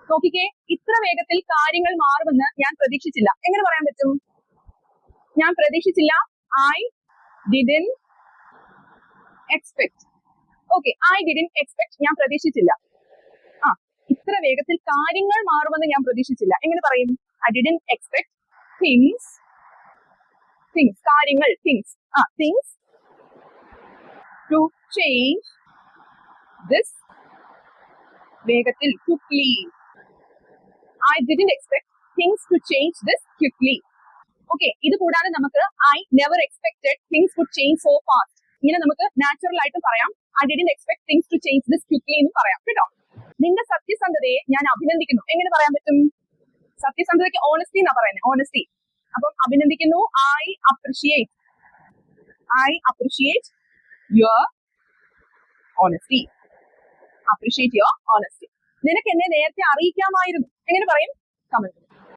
നോക്കിക്കേ, ഇത്ര വേഗത്തിൽ കാര്യങ്ങൾ മാറുമെന്ന് ഞാൻ പ്രതീക്ഷിച്ചില്ല. എങ്ങനെ പറയാൻ പറ്റും? ഞാൻ പ്രതീക്ഷിച്ചില്ല. I didn't expect. Okay, I didn't expect, ഞാൻ പ്രതീക്ഷിച്ചില്ല. ഇത്ര വേഗത്തിൽ കാര്യങ്ങൾ മാറുമെന്ന് ഞാൻ പ്രതീക്ഷിച്ചില്ല. എങ്ങനെ പറയും? ഐ ഡിഡ്ന്റ് എക്സ്പെക്ട് തിങ്സ് കാര്യങ്ങൾ, തിങ്സ് ടു ചേഞ്ച് ദിസ് വേഗത്തിൽ, quickly. I didn't expect things to change this quickly. Okay, ഇത് കൂടാതെ നമുക്ക് I never expected things would change so fast. ഇങ്ങനെ നമുക്ക് നാച്ചുറൽ ആയിട്ട് പറയാം. I didn't expect things to change this quickly എന്ന് പറയാം കേട്ടോ. നിന്റെ സത്യസന്ധതയെ ഞാൻ അഭിനന്ദിക്കുന്നു. എങ്ങനെ പറയാൻ പറ്റും? സത്യസന്ധതയ്ക്ക് ഓണസ്റ്റി എന്നാ പറയുന്നത്, ഓണസ്റ്റി. അപ്പം അഭിനന്ദിക്കുന്നു. I appreciate your honesty. നിനക്ക് എന്നെ നേരത്തെ അറിയിക്കാമായിരുന്നു. എങ്ങനെ പറയും? കമന്റ്.